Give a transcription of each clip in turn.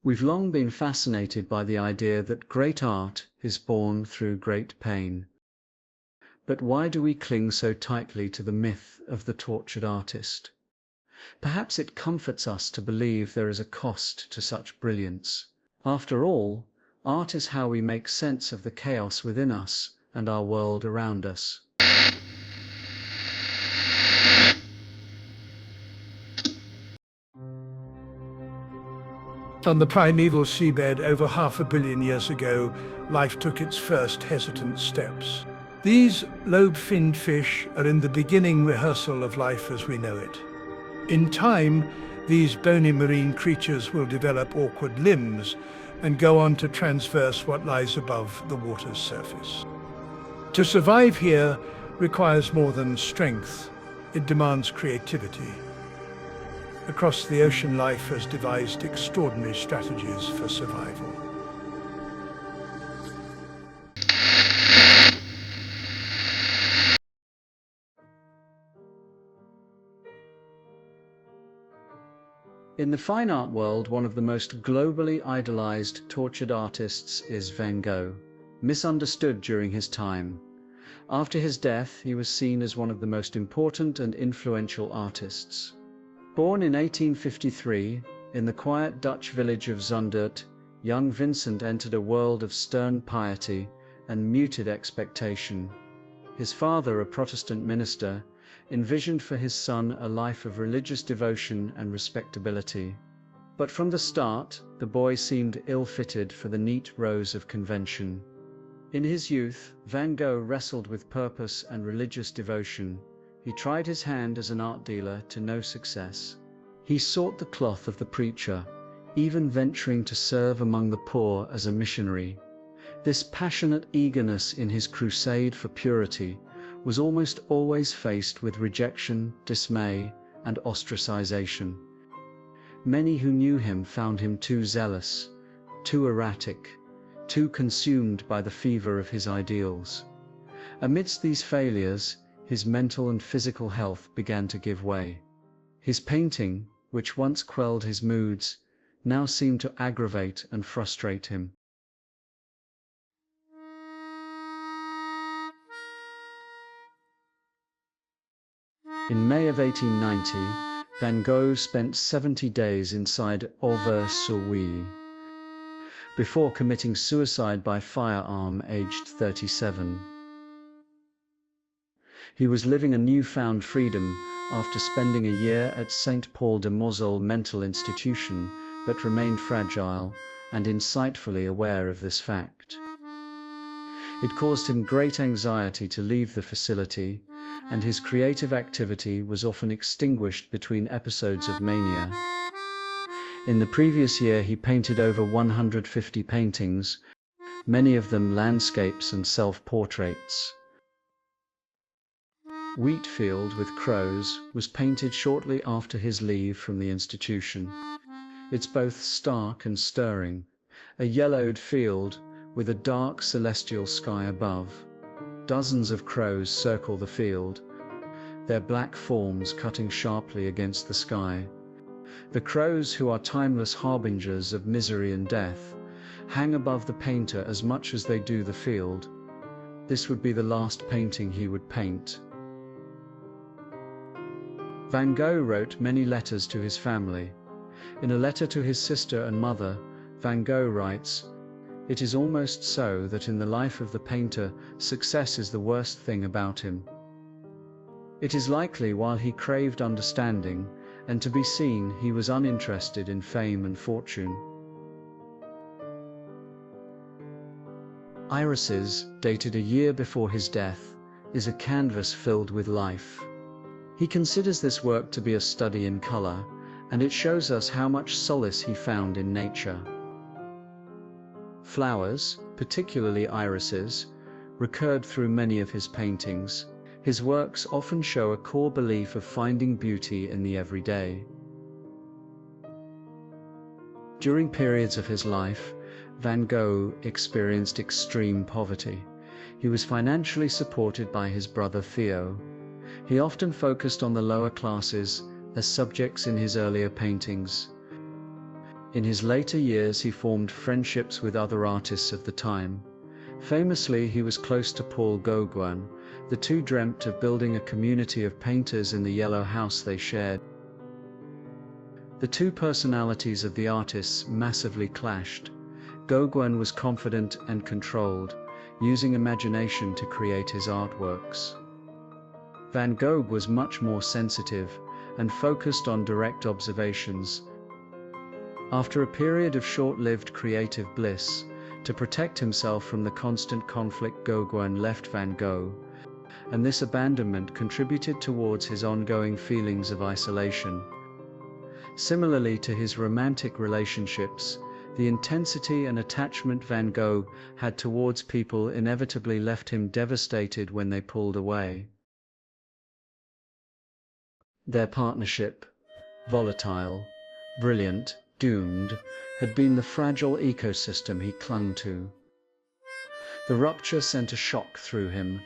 We've long been fascinated by the idea that great art is born through great pain. But why do we cling so tightly to the myth of the tortured artist? Perhaps it comforts us to believe there is a cost to such brilliance. After all, art is how we make sense of the chaos within us and our world around us. On the primeval seabed over 500 million years ago, life took its first hesitant steps. These lobe-finned fish are in the beginning rehearsal of life as we know it. In time, these bony marine creatures will develop awkward limbs and go on to transverse what lies above the water's surface. To survive here requires more than strength. It demands creativity. Across the ocean, life has devised extraordinary strategies for survival. In the fine art world, one of the most globally idolized tortured artists is Van Gogh, misunderstood during his time. After his death, he was seen as one of the most important and influential artists. Born in 1853, in the quiet Dutch village of Zundert, young Vincent entered a world of stern piety and muted expectation. His father, a Protestant minister, envisioned for his son a life of religious devotion and respectability. But from the start, the boy seemed ill-fitted for the neat rows of convention. In his youth, Van Gogh wrestled with purpose and religious devotion. He tried his hand as an art dealer to no success. He sought the cloth of the preacher, even venturing to serve among the poor as a missionary. This passionate eagerness in his crusade for purity was almost always faced with rejection, dismay, and ostracization. Many who knew him found him too zealous, too erratic, too consumed by the fever of his ideals. Amidst these failures, his mental and physical health began to give way. His painting, which once quelled his moods, now seemed to aggravate and frustrate him. In May of 1890, Van Gogh spent 70 days inside Auvers-sur-Oise before committing suicide by firearm aged 37. He was living a newfound freedom after spending a year at St. Paul de Moselle mental institution, but remained fragile and insightfully aware of this fact. It caused him great anxiety to leave the facility, and his creative activity was often extinguished between episodes of mania. In the previous year, he painted over 150 paintings, many of them landscapes and self-portraits. Wheatfield with Crows was painted shortly after his leave from the institution. It's both stark and stirring, a yellowed field with a dark celestial sky above. Dozens of crows circle the field, their black forms cutting sharply against the sky. The crows, who are timeless harbingers of misery and death, hang above the painter as much as they do the field. This would be the last painting he would paint. Van Gogh wrote many letters to his family. In a letter to his sister and mother, Van Gogh writes, "It is almost so that in the life of the painter, success is the worst thing about him. It is likely while he craved understanding and to be seen, he was uninterested in fame and fortune." Irises, dated a year before his death, is a canvas filled with life. He considers this work to be a study in color, and it shows us how much solace he found in nature. Flowers, particularly irises, recurred through many of his paintings. His works often show a core belief of finding beauty in the everyday. During periods of his life, Van Gogh experienced extreme poverty. He was financially supported by his brother Theo. He often focused on the lower classes as subjects in his earlier paintings. In his later years, he formed friendships with other artists of the time. Famously, he was close to Paul Gauguin. The two dreamt of building a community of painters in the yellow house they shared. The two personalities of the artists massively clashed. Gauguin was confident and controlled, using imagination to create his artworks. Van Gogh was much more sensitive and focused on direct observations. After a period of short-lived creative bliss, to protect himself from the constant conflict, Gauguin left Van Gogh, and this abandonment contributed towards his ongoing feelings of isolation. Similarly to his romantic relationships, the intensity and attachment Van Gogh had towards people inevitably left him devastated when they pulled away. Their partnership, volatile, brilliant, doomed, had been the fragile ecosystem he clung to. The rupture sent a shock through him.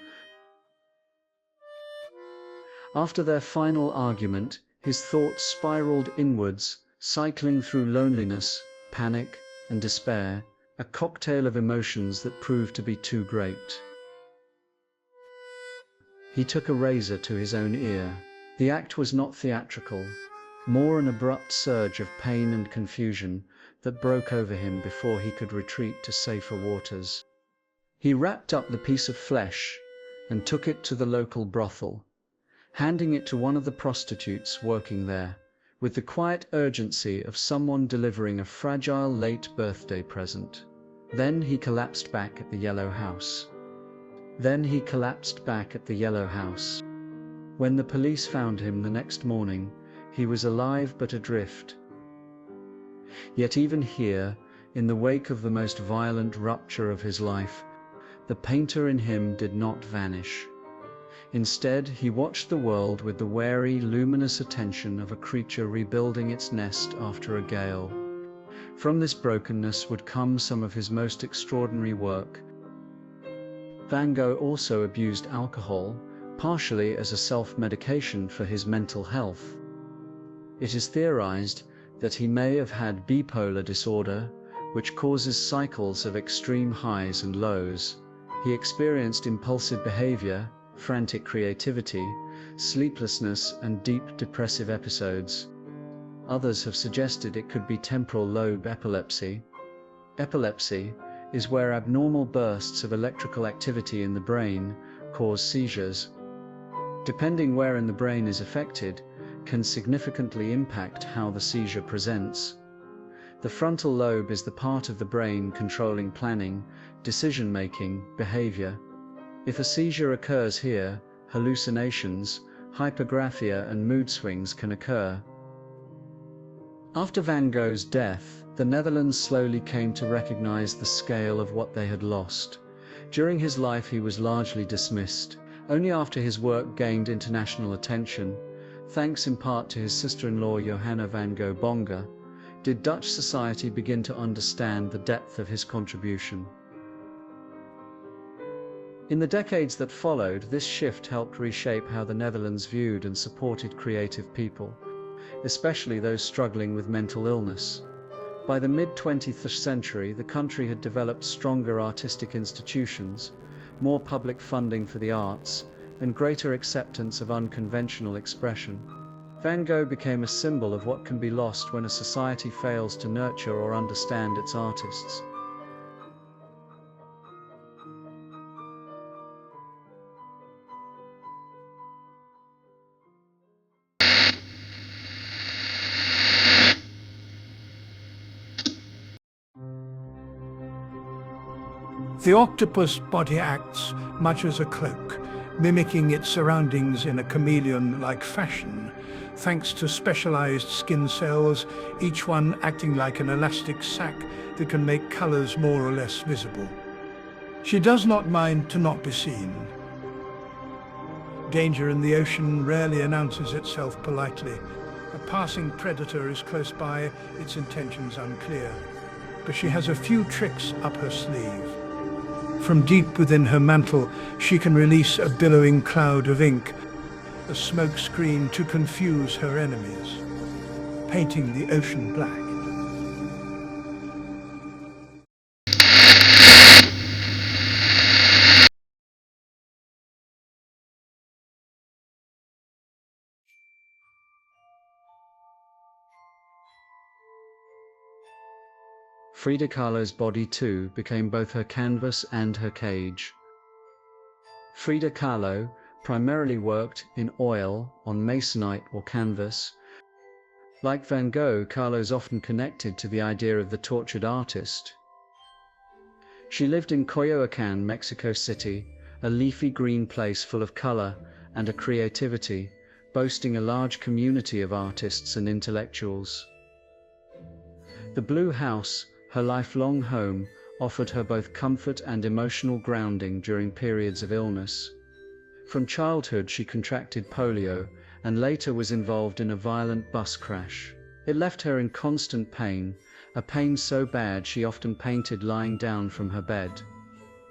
After their final argument, his thoughts spiraled inwards, cycling through loneliness, panic, and despair, a cocktail of emotions that proved to be too great. He took a razor to his own ear. The act was not theatrical, more an abrupt surge of pain and confusion that broke over him before he could retreat to safer waters. He wrapped up the piece of flesh and took it to the local brothel, handing it to one of the prostitutes working there, with the quiet urgency of someone delivering a fragile late birthday present. Then he collapsed back at the yellow house. When the police found him the next morning, he was alive but adrift. Yet even here, in the wake of the most violent rupture of his life, the painter in him did not vanish. Instead, he watched the world with the wary, luminous attention of a creature rebuilding its nest after a gale. From this brokenness would come some of his most extraordinary work. Van Gogh also abused alcohol, partially as a self-medication for his mental health. It is theorized that he may have had bipolar disorder, which causes cycles of extreme highs and lows. He experienced impulsive behavior, frantic creativity, sleeplessness, and deep depressive episodes. Others have suggested it could be temporal lobe epilepsy. Epilepsy is where abnormal bursts of electrical activity in the brain cause seizures. Depending where in the brain is affected, can significantly impact how the seizure presents. The frontal lobe is the part of the brain controlling planning, decision-making, behavior. If a seizure occurs here, hallucinations, hypergraphia, and mood swings can occur. After Van Gogh's death, the Netherlands slowly came to recognize the scale of what they had lost. During his life, he was largely dismissed. Only after his work gained international attention, thanks in part to his sister-in-law Johanna van Gogh Bonga, did Dutch society begin to understand the depth of his contribution. In the decades that followed, this shift helped reshape how the Netherlands viewed and supported creative people, especially those struggling with mental illness. By the mid-20th century, the country had developed stronger artistic institutions, more public funding for the arts, and greater acceptance of unconventional expression. Van Gogh became a symbol of what can be lost when a society fails to nurture or understand its artists. The octopus body acts much as a cloak, mimicking its surroundings in a chameleon-like fashion, thanks to specialized skin cells, each one acting like an elastic sac that can make colors more or less visible. She does not mind to not be seen. Danger in the ocean rarely announces itself politely. A passing predator is close by, its intentions unclear. But she has a few tricks up her sleeve. From deep within her mantle, she can release a billowing cloud of ink, a smoke screen to confuse her enemies, painting the ocean black. Frida Kahlo's body too became both her canvas and her cage. Frida Kahlo primarily worked in oil, on masonite or canvas. Like Van Gogh, Kahlo's often connected to the idea of the tortured artist. She lived in Coyoacán, Mexico City, a leafy green place full of color and creativity, boasting a large community of artists and intellectuals. The Blue House, her lifelong home, offered her both comfort and emotional grounding during periods of illness. From childhood she contracted polio and later was involved in a violent bus crash. It left her in constant pain, a pain so bad she often painted lying down from her bed.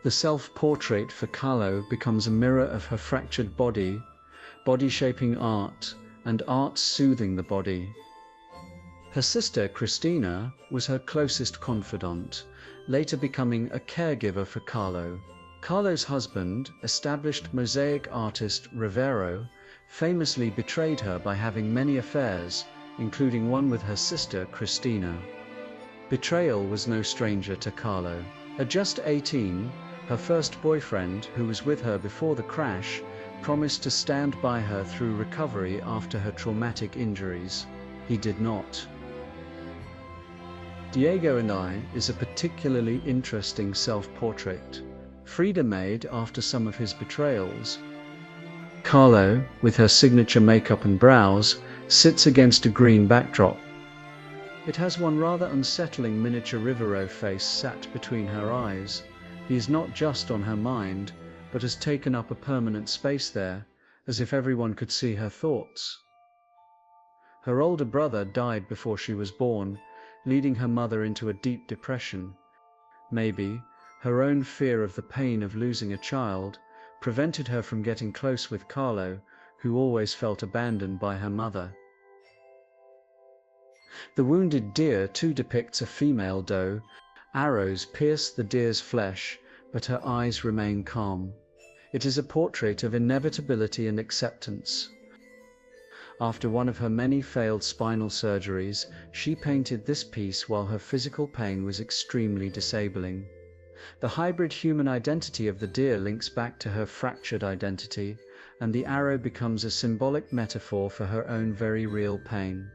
The self-portrait for Kahlo becomes a mirror of her fractured body, body-shaping art, and art soothing the body. Her sister, Cristina, was her closest confidant, later becoming a caregiver for Kahlo. Kahlo's husband, established mosaic artist Rivero, famously betrayed her by having many affairs, including one with her sister, Cristina. Betrayal was no stranger to Kahlo. At just 18, her first boyfriend, who was with her before the crash, promised to stand by her through recovery after her traumatic injuries. He did not. Diego and I is a particularly interesting self-portrait. Frida made after some of his betrayals. Kahlo, with her signature makeup and brows, sits against a green backdrop. It has one rather unsettling miniature Rivero face sat between her eyes. He is not just on her mind, but has taken up a permanent space there, as if everyone could see her thoughts. Her older brother died before she was born, leading her mother into a deep depression. Maybe her own fear of the pain of losing a child prevented her from getting close with Kahlo, who always felt abandoned by her mother. The Wounded Deer too depicts a female doe. Arrows pierce the deer's flesh, but her eyes remain calm. It is a portrait of inevitability and acceptance. After one of her many failed spinal surgeries, she painted this piece while her physical pain was extremely disabling. The hybrid human identity of the deer links back to her fractured identity, and the arrow becomes a symbolic metaphor for her own very real pain.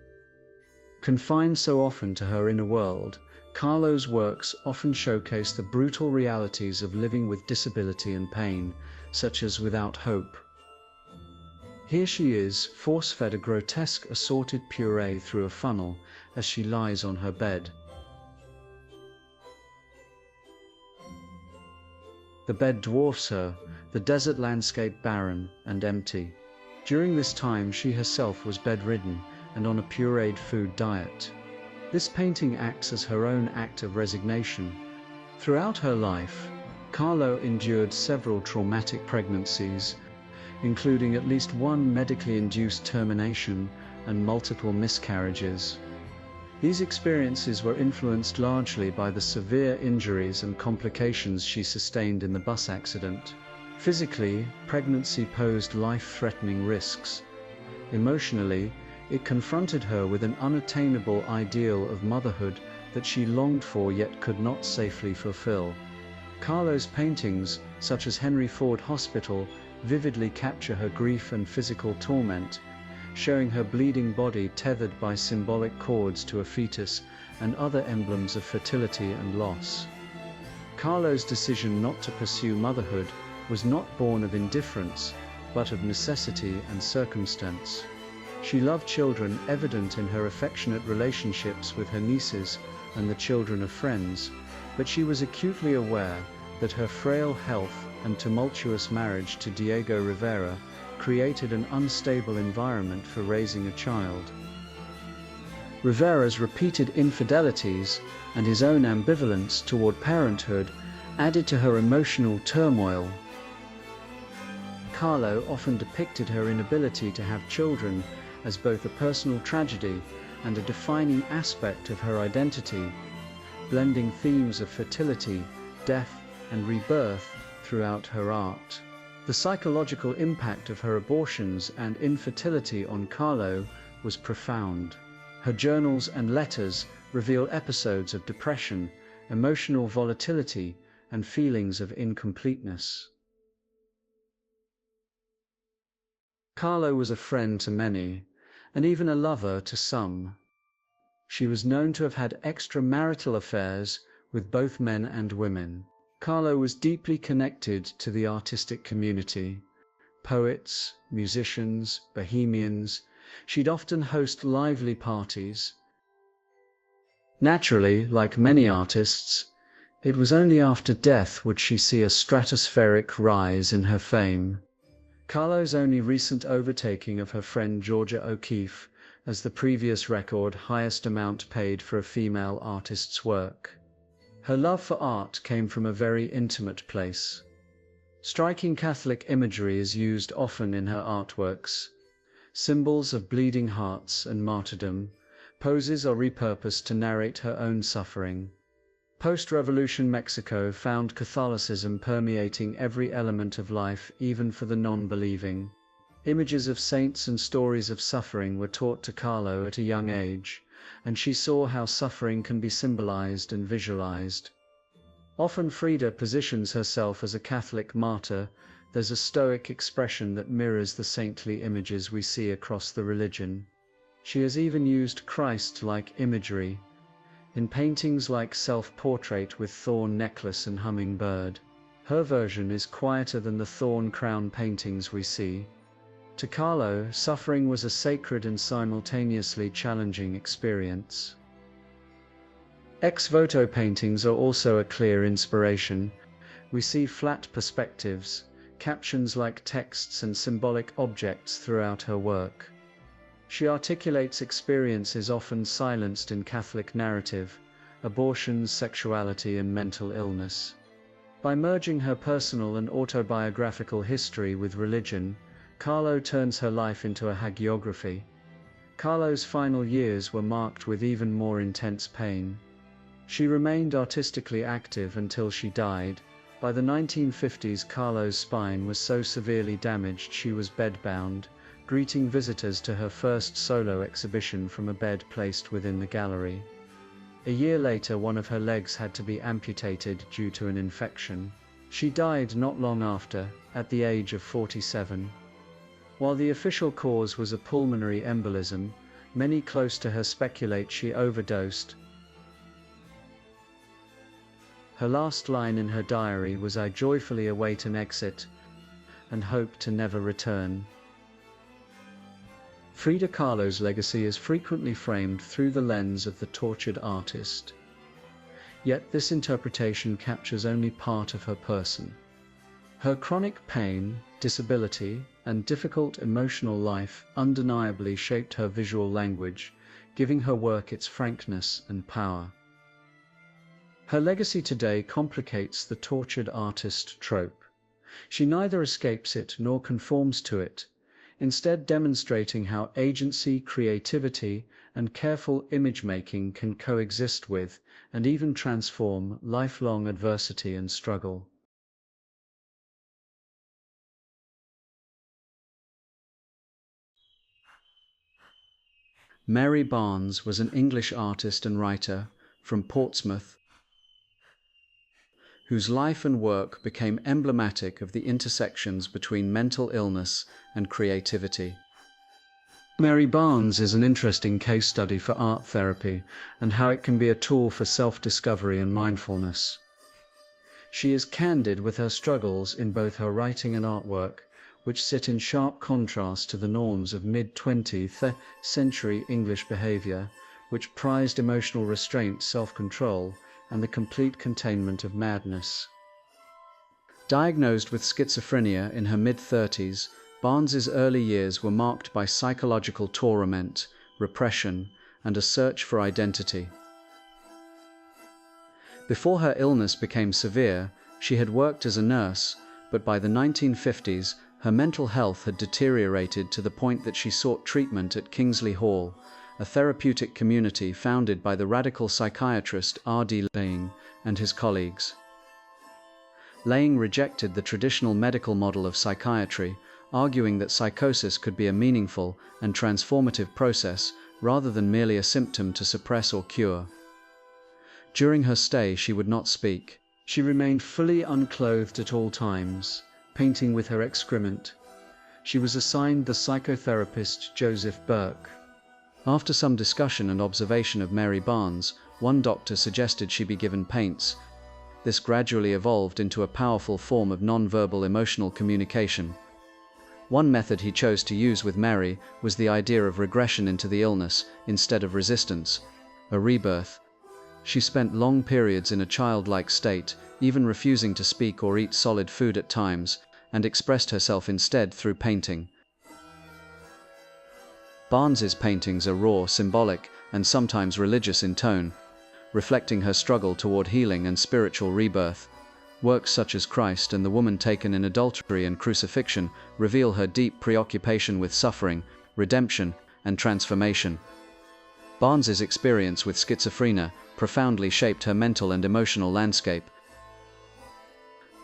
Confined so often to her inner world, Kahlo's works often showcase the brutal realities of living with disability and pain, such as Without Hope. Here she is, force-fed a grotesque assorted puree through a funnel as she lies on her bed. The bed dwarfs her, the desert landscape barren and empty. During this time she herself was bedridden and on a pureed food diet. This painting acts as her own act of resignation. Throughout her life, Kahlo endured several traumatic pregnancies, including at least one medically induced termination and multiple miscarriages. These experiences were influenced largely by the severe injuries and complications she sustained in the bus accident. Physically, pregnancy posed life-threatening risks. Emotionally, it confronted her with an unattainable ideal of motherhood that she longed for yet could not safely fulfill. Kahlo's paintings, such as Henry Ford Hospital, vividly capture her grief and physical torment, showing her bleeding body tethered by symbolic cords to a fetus and other emblems of fertility and loss. Kahlo's decision not to pursue motherhood was not born of indifference, but of necessity and circumstance. She loved children, evident in her affectionate relationships with her nieces and the children of friends, but she was acutely aware that her frail health and tumultuous marriage to Diego Rivera created an unstable environment for raising a child. Rivera's repeated infidelities and his own ambivalence toward parenthood added to her emotional turmoil. Kahlo often depicted her inability to have children as both a personal tragedy and a defining aspect of her identity, blending themes of fertility, death, and rebirth throughout her art. The psychological impact of her abortions and infertility on Kahlo was profound. Her journals and letters reveal episodes of depression emotional volatility, and feelings of incompleteness. Kahlo was a friend to many, and even a lover to some. She was known to have had extramarital affairs with both men and women. Kahlo was deeply connected to the artistic community. Poets, musicians, bohemians, she'd often host lively parties. Naturally, like many artists, it was only after death would she see a stratospheric rise in her fame. Kahlo's only recent overtaking of her friend Georgia O'Keeffe as the previous record highest amount paid for a female artist's work. Her love for art came from a very intimate place. Striking Catholic imagery is used often in her artworks. Symbols of bleeding hearts and martyrdom, poses are repurposed to narrate her own suffering. Post-revolution Mexico found Catholicism permeating every element of life, even for the non-believing. Images of saints and stories of suffering were taught to Kahlo at a young age, and she saw how suffering can be symbolized and visualized. Often Frida positions herself as a Catholic martyr. There's a stoic expression that mirrors the saintly images we see across the religion. She has even used Christ-like imagery in paintings like Self-Portrait with Thorn Necklace and Hummingbird. Her version is quieter than the thorn crown paintings we see. To Kahlo, suffering was a sacred and simultaneously challenging experience. Ex voto paintings are also a clear inspiration. We see flat perspectives, captions like texts and symbolic objects throughout her work. She articulates experiences often silenced in Catholic narrative, abortions, sexuality, and mental illness. By merging her personal and autobiographical history with religion, Kahlo turns her life into a hagiography. Kahlo's final years were marked with even more intense pain. She remained artistically active until she died. By the 1950s, Kahlo's spine was so severely damaged she was bedbound, greeting visitors to her first solo exhibition from a bed placed within the gallery. A year later, one of her legs had to be amputated due to an infection. She died not long after, at the age of 47. While the official cause was a pulmonary embolism, many close to her speculate she overdosed. Her last line in her diary was, "I joyfully await an exit and hope to never return." Frida Kahlo's legacy is frequently framed through the lens of the tortured artist. Yet this interpretation captures only part of her person. Her chronic pain, disability, and difficult emotional life undeniably shaped her visual language, giving her work its frankness and power. Her legacy today complicates the tortured artist trope. She neither escapes it nor conforms to it, instead demonstrating how agency, creativity, and careful image-making can coexist with, and even transform, lifelong adversity and struggle. Mary Barnes was an English artist and writer from Portsmouth, whose life and work became emblematic of the intersections between mental illness and creativity. Mary Barnes is an interesting case study for art therapy and how it can be a tool for self-discovery and mindfulness. She is candid with her struggles in both her writing and artwork, which sit in sharp contrast to the norms of mid-20th century English behavior, which prized emotional restraint, self-control, and the complete containment of madness. Diagnosed with schizophrenia in her mid-30s, Barnes's early years were marked by psychological torment, repression, and a search for identity. Before her illness became severe, she had worked as a nurse, but by the 1950s, her mental health had deteriorated to the point that she sought treatment at Kingsley Hall, a therapeutic community founded by the radical psychiatrist R.D. Laing and his colleagues. Laing rejected the traditional medical model of psychiatry, arguing that psychosis could be a meaningful and transformative process rather than merely a symptom to suppress or cure. During her stay, she would not speak. She remained fully unclothed at all times, painting with her excrement. She was assigned the psychotherapist Joseph Burke. After some discussion and observation of Mary Barnes, one doctor suggested she be given paints. This gradually evolved into a powerful form of non-verbal emotional communication. One method he chose to use with Mary was the idea of regression into the illness instead of resistance, a rebirth. She spent long periods in a childlike state, even refusing to speak or eat solid food at times, and expressed herself instead through painting. Barnes's paintings are raw, symbolic, and sometimes religious in tone, reflecting her struggle toward healing and spiritual rebirth. Works such as Christ and the Woman Taken in Adultery and Crucifixion reveal her deep preoccupation with suffering, redemption, and transformation. Barnes's experience with schizophrenia profoundly shaped her mental and emotional landscape.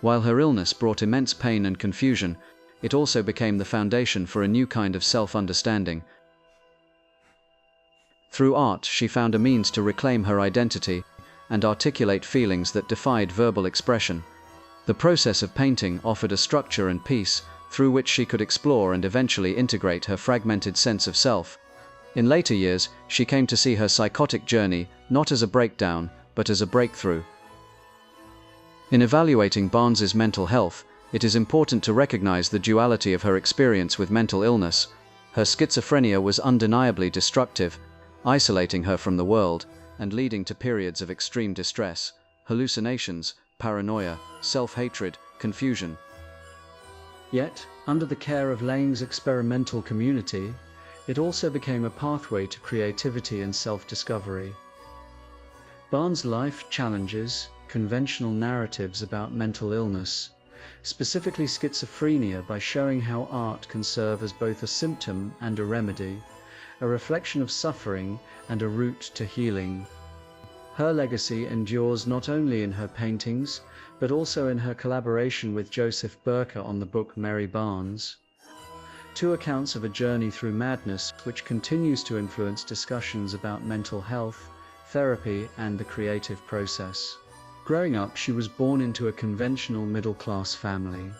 While her illness brought immense pain and confusion, it also became the foundation for a new kind of self-understanding. Through art, she found a means to reclaim her identity and articulate feelings that defied verbal expression. The process of painting offered a structure and peace through which she could explore and eventually integrate her fragmented sense of self. In later years, she came to see her psychotic journey not as a breakdown, but as a breakthrough. In evaluating Barnes's mental health, it is important to recognize the duality of her experience with mental illness. Her schizophrenia was undeniably destructive, isolating her from the world, and leading to periods of extreme distress, hallucinations, paranoia, self-hatred, confusion. Yet, under the care of Laing's experimental community, it also became a pathway to creativity and self-discovery. Barnes' life challenges conventional narratives about mental illness, specifically schizophrenia, by showing how art can serve as both a symptom and a remedy, a reflection of suffering and a route to healing. Her legacy endures not only in her paintings, but also in her collaboration with Joseph Burke on the book Mary Barnes. Two accounts of a journey through madness which continues to influence discussions about mental health, therapy, and the creative process. Growing up, she was born into a conventional middle-class family.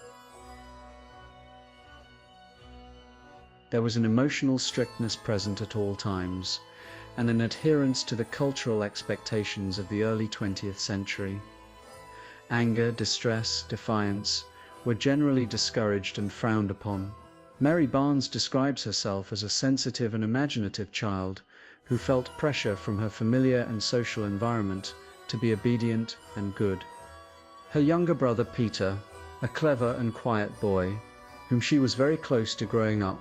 There was an emotional strictness present at all times, and an adherence to the cultural expectations of the early 20th century. Anger, distress, defiance were generally discouraged and frowned upon. Mary Barnes describes herself as a sensitive and imaginative child who felt pressure from her familiar and social environment to be obedient and good. Her younger brother Peter, a clever and quiet boy, whom she was very close to growing up,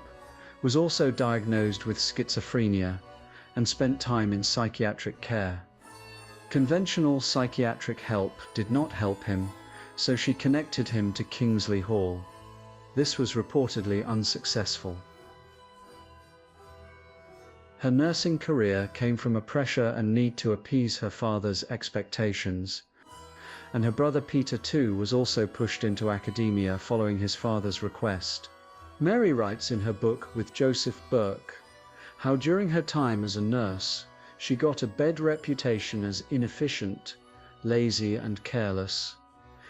was also diagnosed with schizophrenia and spent time in psychiatric care. Conventional psychiatric help did not help him, so she connected him to Kingsley Hall. This was reportedly unsuccessful. Her nursing career came from a pressure and need to appease her father's expectations, and her brother Peter too was also pushed into academia following his father's request. Mary writes in her book with Joseph Burke how during her time as a nurse, she got a bad reputation as inefficient, lazy, and careless.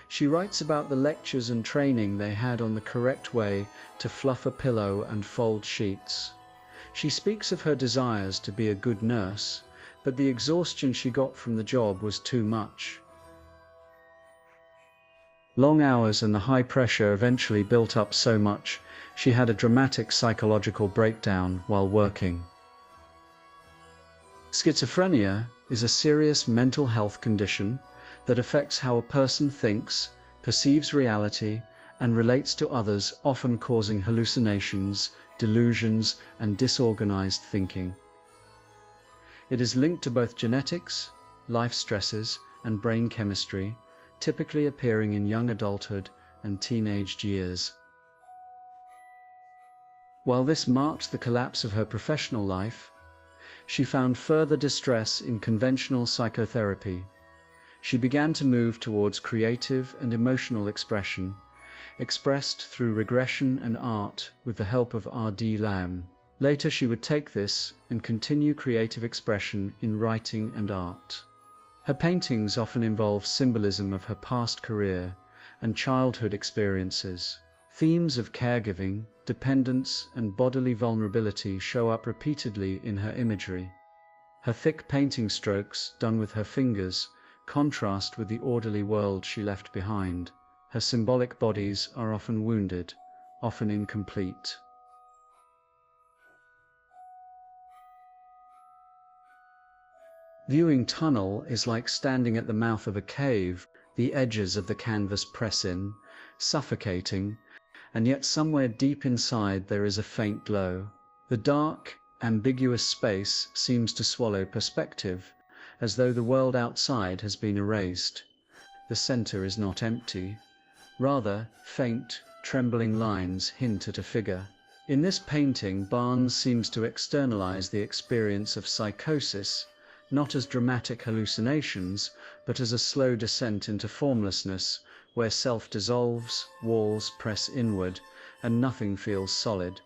She writes about the lectures and training they had on the correct way to fluff a pillow and fold sheets. She speaks of her desires to be a good nurse, but the exhaustion she got from the job was too much. Long hours and the high pressure eventually built up so much she had a dramatic psychological breakdown while working. Schizophrenia is a serious mental health condition that affects how a person thinks, perceives reality, and relates to others, often causing hallucinations, delusions, and disorganized thinking. It is linked to both genetics, life stresses, and brain chemistry, typically appearing in young adulthood and teenage years. While this marked the collapse of her professional life, she found further distress in conventional psychotherapy. She began to move towards creative and emotional expression, expressed through regression and art with the help of R.D. Lamm. Later she would take this and continue creative expression in writing and art. Her paintings often involve symbolism of her past career and childhood experiences. Themes of caregiving, dependence, and bodily vulnerability show up repeatedly in her imagery. Her thick painting strokes, done with her fingers, contrast with the orderly world she left behind. Her symbolic bodies are often wounded, often incomplete. Viewing Tunnel is like standing at the mouth of a cave. The edges of the canvas press in, suffocating, and yet somewhere deep inside there is a faint glow. The dark, ambiguous space seems to swallow perspective, as though the world outside has been erased. The center is not empty. Rather, faint, trembling lines hint at a figure. In this painting, Barnes seems to externalize the experience of psychosis, not as dramatic hallucinations, but as a slow descent into formlessness, where self dissolves, walls press inward, and nothing feels solid.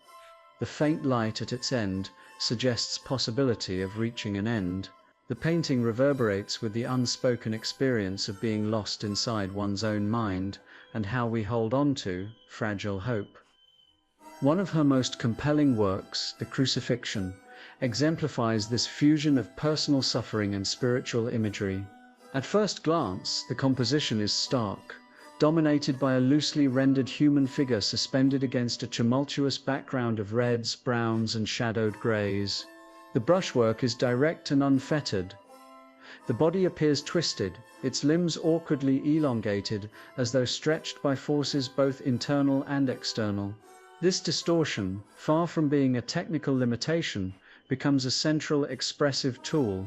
The faint light at its end suggests possibility of reaching an end. The painting reverberates with the unspoken experience of being lost inside one's own mind, and how we hold on to fragile hope. One of her most compelling works, The Crucifixion, exemplifies this fusion of personal suffering and spiritual imagery. At first glance, the composition is stark, dominated by a loosely rendered human figure suspended against a tumultuous background of reds, browns, and shadowed greys. The brushwork is direct and unfettered. The body appears twisted, its limbs awkwardly elongated, as though stretched by forces both internal and external. This distortion, far from being a technical limitation, becomes a central expressive tool.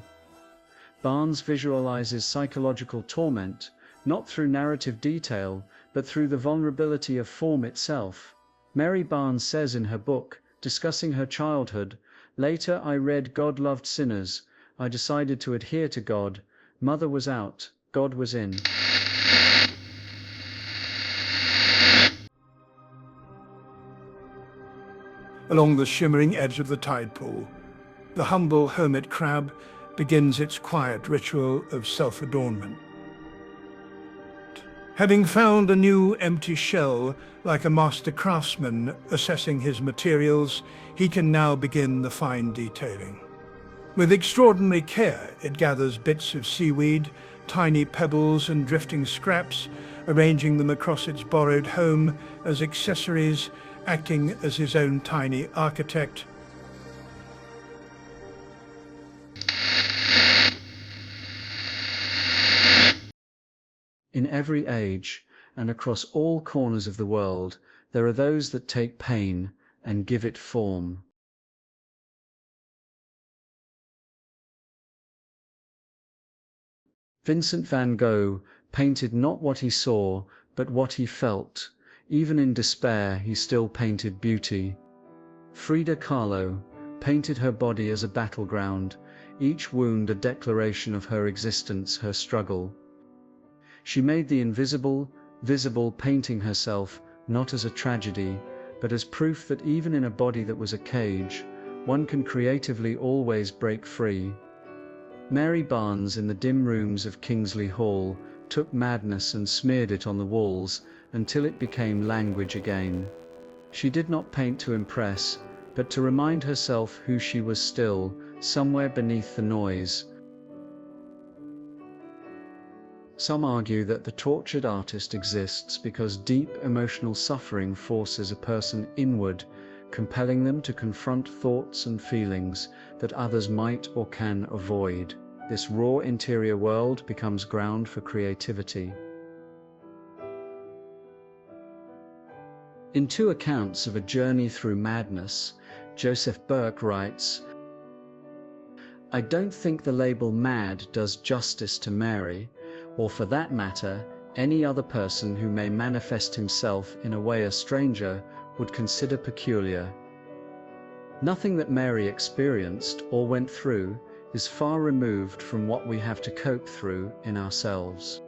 Barnes visualizes psychological torment, not through narrative detail, but through the vulnerability of form itself. Mary Barnes says in her book, discussing her childhood, "Later I read God Loved Sinners. I decided to adhere to God. Mother was out, God was in." Along the shimmering edge of the tide pool, the humble hermit crab begins its quiet ritual of self-adornment. Having found a new empty shell, like a master craftsman assessing his materials, he can now begin the fine detailing. With extraordinary care, it gathers bits of seaweed, tiny pebbles and drifting scraps, arranging them across its borrowed home as accessories, acting as his own tiny architect. In every age, and across all corners of the world, there are those that take pain and give it form. Vincent van Gogh painted not what he saw, but what he felt. Even in despair, he still painted beauty. Frida Kahlo painted her body as a battleground, each wound a declaration of her existence, her struggle. She made the invisible visible, painting herself not as a tragedy, but as proof that even in a body that was a cage, one can creatively always break free. Mary Barnes, in the dim rooms of Kingsley Hall, took madness and smeared it on the walls until it became language again. She did not paint to impress, but to remind herself who she was still, somewhere beneath the noise. Some argue that the tortured artist exists because deep emotional suffering forces a person inward, compelling them to confront thoughts and feelings that others might or can avoid. This raw interior world becomes ground for creativity. In two accounts of a journey through madness, Joseph Burke writes, "I don't think the label mad does justice to Mary, or for that matter, any other person who may manifest himself in a way a stranger would consider peculiar. Nothing that Mary experienced or went through is far removed from what we have to cope through in ourselves.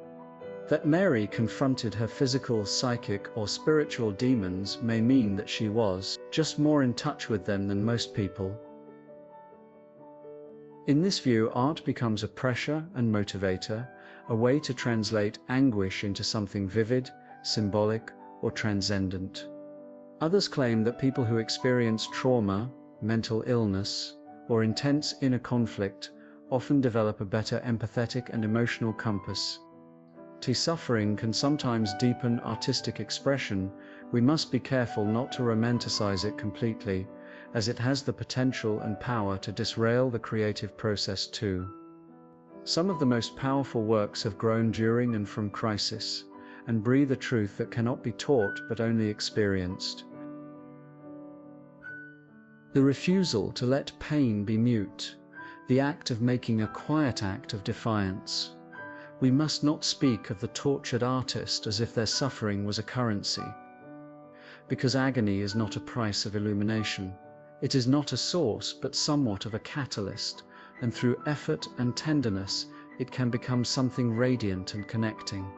That Mary confronted her physical, psychic, or spiritual demons may mean that she was just more in touch with them than most people." In this view, art becomes a pressure and motivator, a way to translate anguish into something vivid, symbolic, or transcendent. Others claim that people who experience trauma, mental illness, or intense inner conflict often develop a better empathetic and emotional compass. Suffering can sometimes deepen artistic expression. We must be careful not to romanticize it completely, as it has the potential and power to disrail the creative process too. Some of the most powerful works have grown during and from crisis, and breathe a truth that cannot be taught but only experienced. The refusal to let pain be mute, the act of making a quiet act of defiance. We must not speak of the tortured artist as if their suffering was a currency, because agony is not a price of illumination. It is not a source, but somewhat of a catalyst, and through effort and tenderness, it can become something radiant and connecting.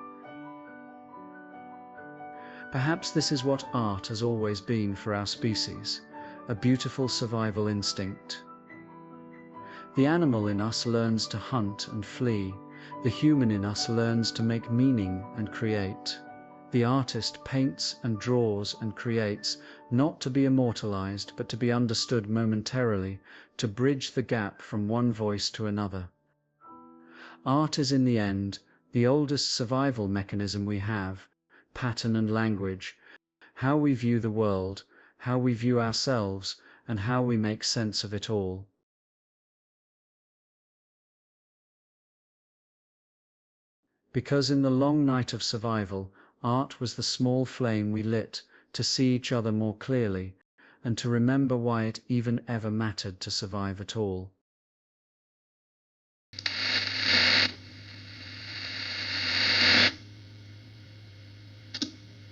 Perhaps this is what art has always been for our species, a beautiful survival instinct. The animal in us learns to hunt and flee. The human in us learns to make meaning and create. The artist paints and draws and creates, not to be immortalized, but to be understood momentarily, to bridge the gap from one voice to another. Art is in the end the oldest survival mechanism we have, pattern and language, how we view the world, how we view ourselves, and how we make sense of it all. Because in the long night of survival, art was the small flame we lit to see each other more clearly, and to remember why it even ever mattered to survive at all.